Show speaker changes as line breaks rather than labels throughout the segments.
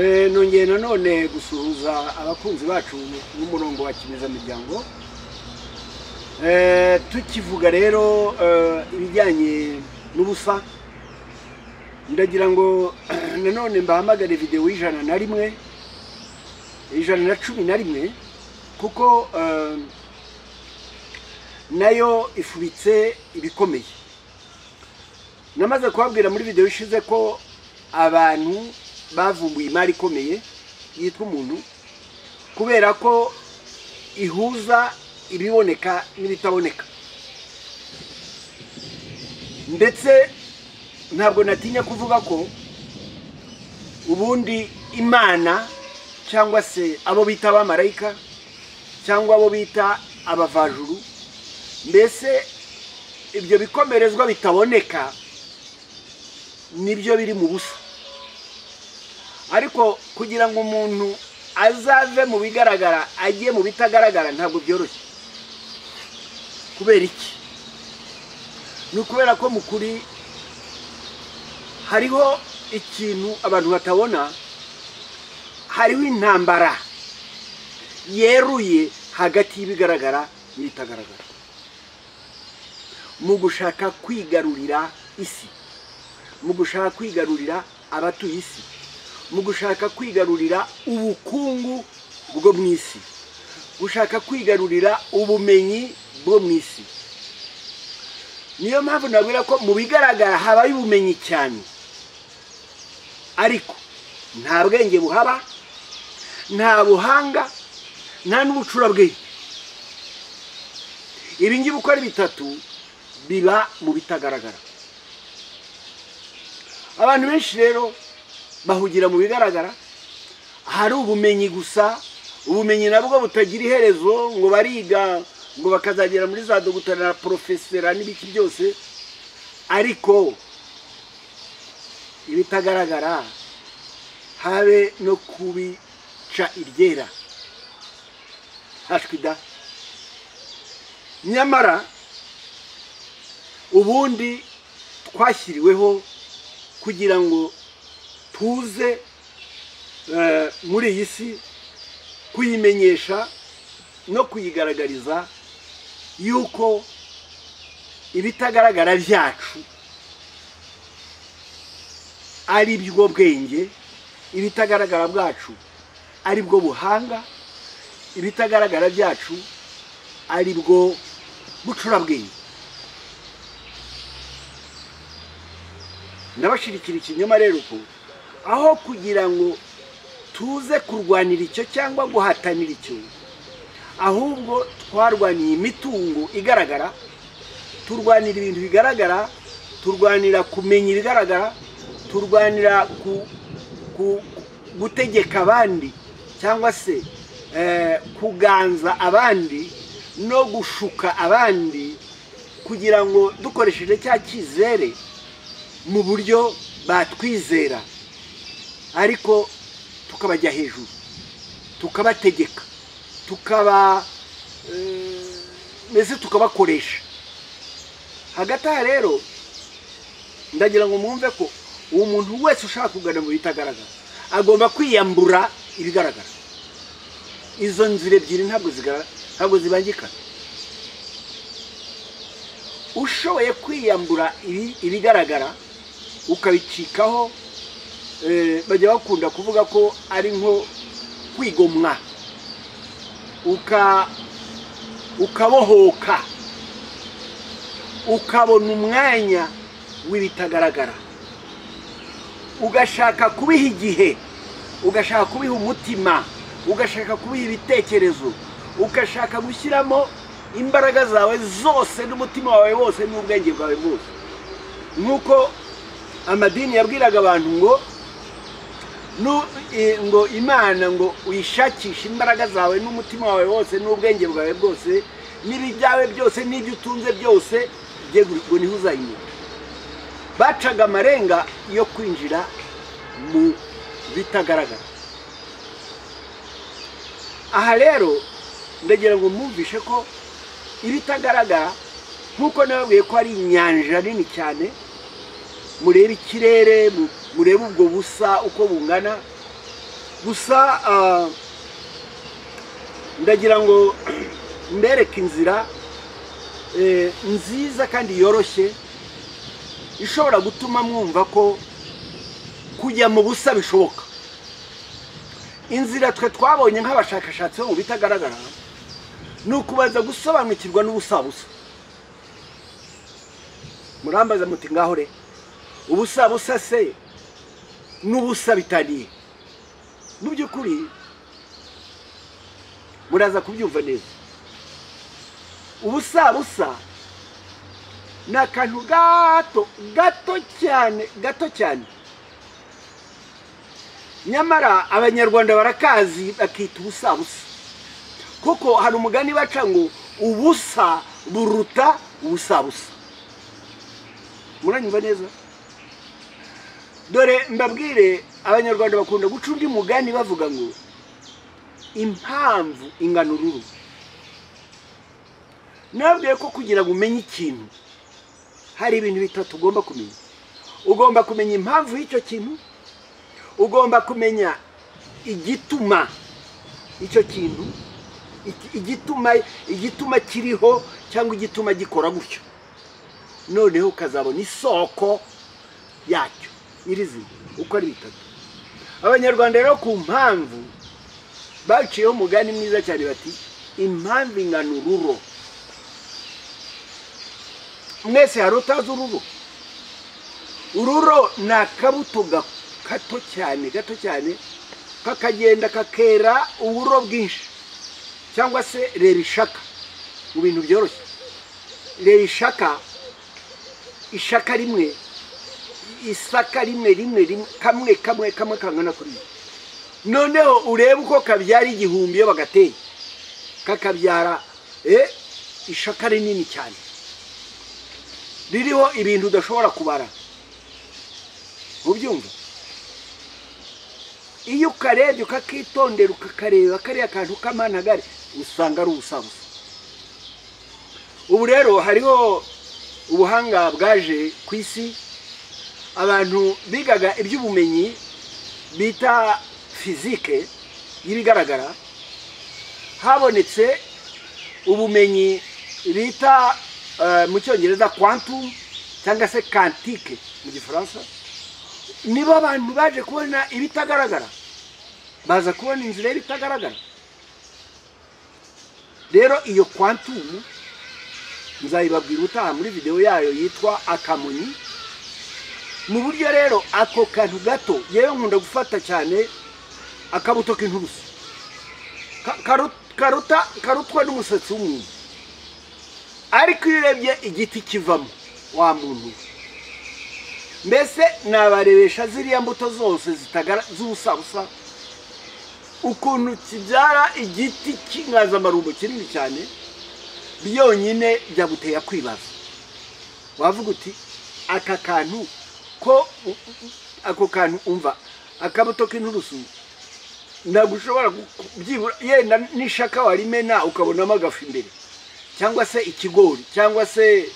nongeye nanone gusuhuza abakunzi bacu n'umurongo wa Kimeza Miryango. Tukivuga rero ibijyanye n'ubusa, ndagira ngo nanone mbahamagare video y'ijana na rimwe, ijana na cumi na rimwe, kuko nayo ifubitse ibikomeye. Namaze kubabwira muri video ishize ko abantu bavumbuye imari ikomeye yitwa umuntu, kubera ko ihuza ibiboneka n'ibitaboneka. Ndetse ntabwo natinya kuvuga ko ubundi Imana cyangwa se abo bita abamarayika cyangwa abo bita abavajuru, mbese ibyo bikomerezwa bitaboneka nibyo biri mu busa. Ariko kugira ngo umuntu azave mu bigaragara agiye mu bitagaragara ntabwo byoroshye. Kubera iki? Ni ukubera ko mukuri hariho ikintu abantu batabona, hariho intambara yeruye hagati y'ibigaragara n'ibitagaragara, mu gushaka kwigarurira isi, mu gushaka kwigarurira abatuye isi, mu gushaka kwigarurira ubukungu bwo mu isi, gushaka kwigarurira ubumenyi bwo mu isi. Niyo mpamvu nabwira ko mu bigaragara habaye ubumenyi cyane, ariko nta bwenge buhaba, nta buhanga, nta n'ubucurabwenge. Ibi ngibi uko ari bitatu biba mu bitagaragara. Abantu benshi rero bahugira mu bigaragara, hari ubumenyi gusa, ubumenyi nabwo butagira iherezo, ngo bariga ngo bakazagera muri za dogiteri na porofesera n'ibiki byose, ariko ibitagaragara habe no kubica iryera hashwida. Nyamara ubundi twashyiriweho kugira ngo tuze muri iyi si kuyimenyesha no kuyigaragariza yuko ibitagaragara byacu ari bwo bwenge, ibitagaragara bwacu ari bwo buhanga, ibitagaragara byacu ari bwo bucurabwenge. Ndabashirikira ikinyoma rero ko aho kugira ngo tuze kurwanira icyo cyangwa guhatanira icyo, ahubwo twarwaniye imitungo igaragara, turwanira ibintu bigaragara, turwanira kumenya ibigaragara, turwanira gutegeka abandi cyangwa se kuganza abandi no gushuka abandi, kugira ngo dukoresheje cya cyizere mu buryo batwizera, ariko tukabajya hejuru, tukabategeka, mbese tukabakoresha. Hagati aha rero ndagira ngo mwumve ko uwo muntu wese ushaka kugana mu bitagaragara agomba kwiyambura ibigaragara. Izo nzira ebyiri ntabwo zibangikana. Ushoboye kwiyambura ibigaragara ukabicikaho, bajya bakunda kuvuga ko ari nko kwigomwa, ukabohoka, ukabona umwanya w'ibitagaragara, ugashaka kubiha igihe, ugashaka kubiha umutima, ugashaka kubiha ibitekerezo, ugashaka gushyiramo imbaraga zawe zose n'umutima wawe wose n'ubwenge bwawe bwose. Nk'uko amadini yabwiraga abantu ngo Imana ngo uyishakishe imbaraga zawe n'umutima wawe wose n'ubwenge bwawe bwose n'ibijyawe byose n'ibyo utunze byose, ngo niho uzayimenya. Bacaga amarenga yo kwinjira mu bitagaragara. Aha rero ndagira ngo mwumvishe ko ibitagaragara, nk'uko nababwiye ko ari inyanja nini cyane, murebe ikirere, murebe ubwo busa uko bungana, gusa ndagira ngo mbereke inzira nziza kandi yoroshye ishobora gutuma mwumva ko kujya mu busa bishoboka. Inzira twe twabonye nk'abashakashatsi bo mu bitagaragara ni ukubanza gusobanukirwa n'ubusabusa. Murambaza muti ngaho re ubusabusa se n'ubusa bitaniye? Mu by'ukuri muraza kubyumva neza. Ubusabusa ni akantu gato cyane nyamara abanyarwanda barakazi bakita ubusabusa, kuko hari umugani baca ngo ubusa buruta ubusabusa. Muranyumva neza? Dore mbabwire, abanyarwanda bakunda guca undi mugani bavuga ngo impamvu ingana ururu. Nabwiye ko kugira ngo umenye ikintu hari ibintu bitatu ugomba kumenya. Ugomba kumenya impamvu y'icyo kintu, ugomba kumenya igituma icyo kintu, igituma kiriho cyangwa igituma gikora gutyo, noneho ukazabona isoko yacyo nyirizina uko ari bitatu. Abanyarwanda rero ku mpamvu baciyeho umugani mwiza cyane bati impamvu ingana ururo. Mwese hari utazi ururo? Ururo ni akabuto gato cyane kakagenda kakera uburo bwinshi, cyangwa se rera ishaka mu bintu byoroshye. Rera ishaka rimwe, isaka rimwe kamwe kangana kuri. Noneho urebe uko kabyara igihumbi iyo bagateye, kakabyara ishaka rinini cyane ririho ibintu udashobora kubara. Mubyumva? Iyo ukarebye ukakitondera ukakareba kariya kantu k'amanagari usanga ari ubusabusa. Ubu rero hariho ubuhanga bwaje ku isi, abantu bigaga iby'ubumenyi bita fizike y'ibigaragara, habonetse ubumenyi bita mu cyongereza quantum cyangwa se quantique mu gifaransa. Nibo abantu baje kubona ibitagaragara, baza kubona inzira y'ibitagaragara. Rero iyo quantum nzayibabwira utaha muri video yayo yitwa akamonyi. Mu buryo rero ako kantu gato yewe nkunda gufata cyane akabuto k'inturusu, karutwa n'umusatsi w'umuntu, ariko iyo urebye igiti kivamo wa muntu, mbese nabarebesha ziriya mbuto zose z'ubusabusa ukuntu kibyara igiti cy'inganzamarumbo kinini cyane, byonyine byaguteye kwibaza. Wavuga uti aka kantu ko ako kantu umva akabuto k'inturusu ntabwo ushobora byibura yenda n'ishaka warimena ukabonamo agafu imbere, cyangwa se ikigori, cyangwa se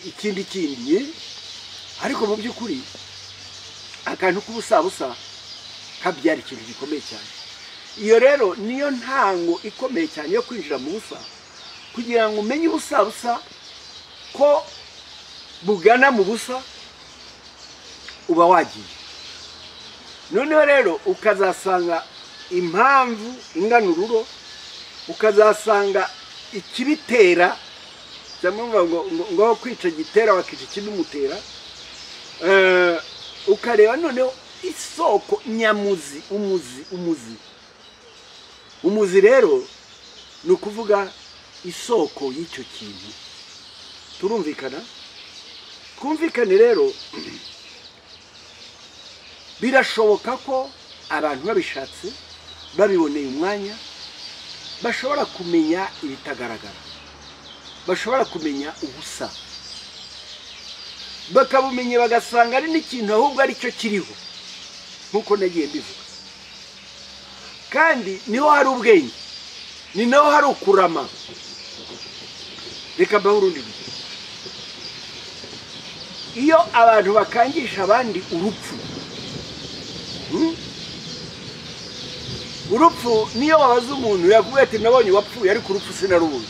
ikindi, ariko mu by'ukuri akantu k'ubusabusa kabyara ikintu gikomeye cyane. Iyo rero niyo ntango ikomeye cyane yo kwinjira mu busa, kugira ngo umenye ubusabusa ko bugana mu busa uba wagiye. Noneho rero ukazasanga impamvu ingana ururo, ukazasanga ikibitera, cyangwa ngo kwica gitera wakica ikibimutera, ukareba noneho isoko nyamuzi, umuzi rero ni ukuvuga isoko y'icyo kintu. Turumvikana? Twumvikane rero, birashoboka ko abantu babishatse babiboneye umwanya bashobora kumenya ibitagaragara, bashobora kumenya ubusa, bakabumenye bagasanga ari n'ikintu ahubwo ari cyo kiriho, nk'uko nagiye mbivuga. Kandi niho hari ubwenge, ni naho hari ukurama. Reka mbaho urundi rugero. Iyo abantu bakangisha abandi urupfu, urupfu niyo wabaza umuntu yakubwiye ati nabonye wapfuye ariko urupfu sinarubuye.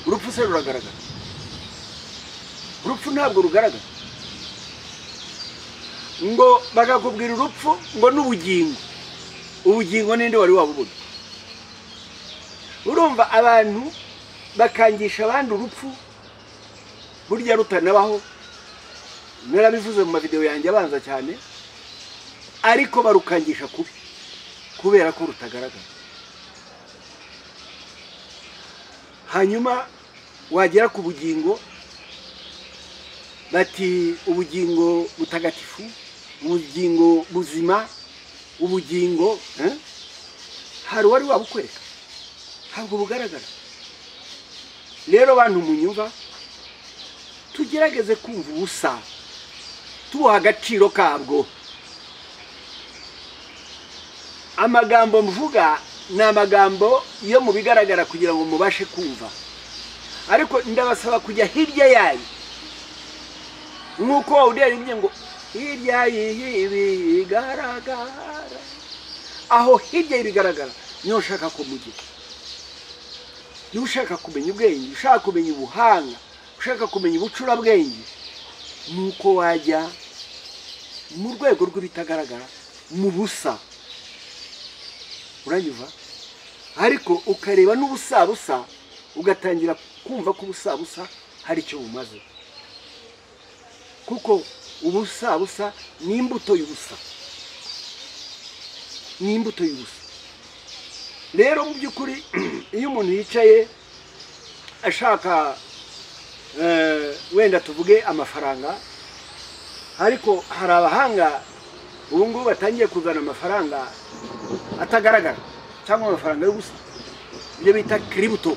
Urupfu se ruragaragara? Urupfu ntabwo rugaragara. Ngo bagakubwira urupfu ngo n'ubugingo. Ubugingo ninde wari wabubona? Urumva abantu bakangisha abandi urupfu burya rutanabaho. Narabivuze mu mavideo yanjye abanza cyane, ariko barukangisha kubi kubera ko rutagaragara. Hanyuma wagera ku bugingo bati ubugingo butagatifu, ubugingo buzima, ubugingo hari wari wabukwereka? Ntabwo bugaragara. Rero bantu munyumva, tugerageze kumva ubusa, tubuha agaciro kabwo. Amagambo mvuga ni amagambo yo mu bigaragara kugira ngo mubashe kumva, ariko ndabasaba kujya hirya yayo. Nk'uko wawuderibye ngo hirya y'ibigaragara, aho hirya y'ibigaragara niho ushaka ko mugira. Niba ushaka kumenya ubwenge, ushaka kumenya ubuhanga, ushaka kumenya ubucurabwenge, nuko wajya mu rwego rw'ibitagaragara, mu busa. Uranyumva? Ariko ukareba n'ubusabusa, ugatangira kumva ko ubusabusa hari icyo bumaze. Kuko ubusabusa ni imbuto y'ubusa. Ni imbuto y'ubusa. Rero mu by'ukuri iyo umuntu yicaye ashaka wenda tuvuge amafaranga, ariko hari abahanga ubu ngubu batangiye kuzana amafaranga atagaragara cyangwa amafaranga y'ubusa, ibyo bita crypto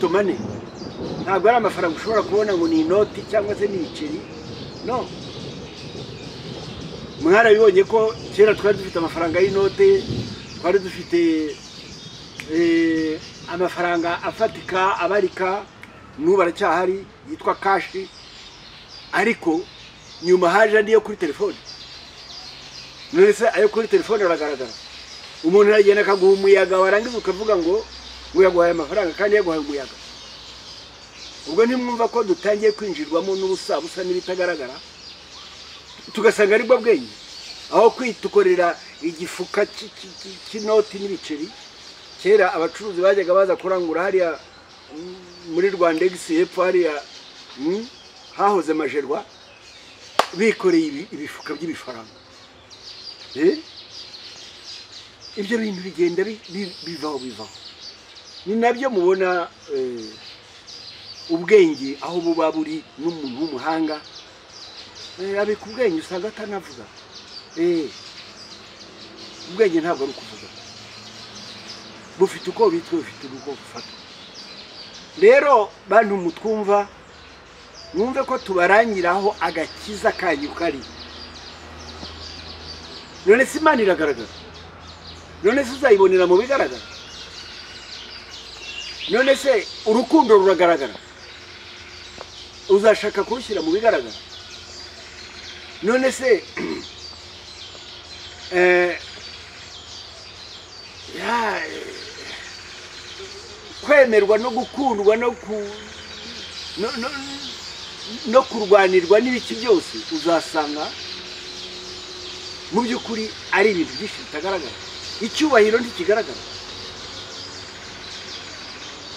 money. Ntabwo ari amafaranga ushobora kubona ngo ni inoti cyangwa se n'ibiceri, no. Mwarabibonye ko kera twari dufite amafaranga y'inote, twari dufite amafaranga afatika abarika, n'ubu baracyahari yitwa kashi, ariko nyuma haje andi yo kuri telefone. None se ayo kuri telefone aragaragara? Umuntu aragenda akaguha umuyaga, warangiza ukavuga ngo uyaguhaye amafaranga kandi yaguhaye umuyaga. Ubwo ntimwumva ko dutangiye kwinjirwamo n'ubusabusa n'ibitagaragara, tugasanga ari bwo bwenge, aho kwitukorera igifuka cy'inoti n'ibiceri. Kera abacuruzi bajyaga baza kurangura hariya muri Rwandex hepfo hariya hahoze Majerwa, bikoreye ibifuka by'ibifaranga. Ibyo bintu bigenda bivaho. Ni nabyo mubona ubwenge aho buba buri n'umuntu w'umuhanga, abika ubwenge usanga atanavuga. Ubwenge ntabwo ari ukuvuga, bufite uko bitwe, bufite uko bufata. Rero bantu mutwumva, mwumve ko tubarangiraho agakiza kanyu kari. None se Imana iragaragara? None se uzayibonera mu bigaragara? None se urukundo ruragaragara? Uzashaka kurushyira mu bigaragara? None se kwemerwa no gukundwa no kurwanirwa n'ibiki byose uzasanga mu by'ukuri ari ibintu byinshi bitagaragara. Icyubahiro ntikigaragara,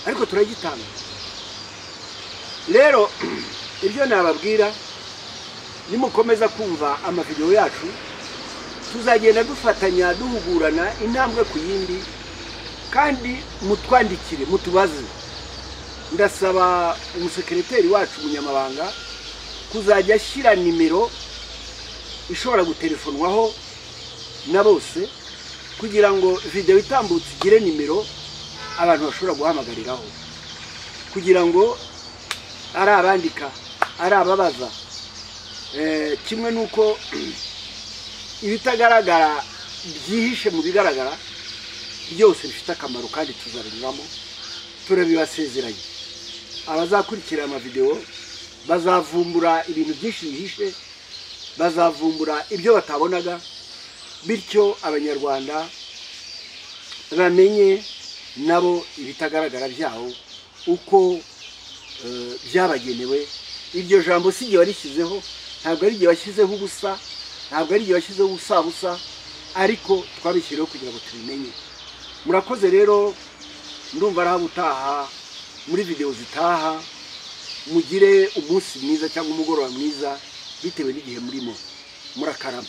ariko turagitanga. Rero ibyo nababwira, nimukomeza kumva amavideo yacu, tuzagenda dufatanya duhugurana intambwe ku yindi, kandi mutwandikire mutubaze. Ndasaba umusekreteri wacu umunyamabanga kuzajya ashyira nimero ishobora gutelefonwaho na bose, kugira ngo video itambutse igire nimero abantu bashobora guhamagariraho, kugira ngo ari abandika ari ababaza, kimwe nuko ibitagaragara byihishe mu bigaragara byose bifite akamaro kandi tuzabinyuramo. Turabibasezeranye, abazakurikira amavideo bazavumbura ibintu byinshi bihishe, bazavumbura ibyo batabonaga, bityo abanyarwanda bamenye nabo ibitagaragara byawo uko byabagenewe. Iryo jambo si igihe warishyizeho, ntabwo ari igihe washyizeho ubusa, ntabwo ari igihe washyizeho ubusa, ariko twabishyiriyeho kugira ngo tubimenye. Murakoze rero, ndumva ari aho utaha muri video zitaha. Mugire umunsi mwiza cyangwa umugoroba mwiza bitewe n'igihe murimo. Murakarama.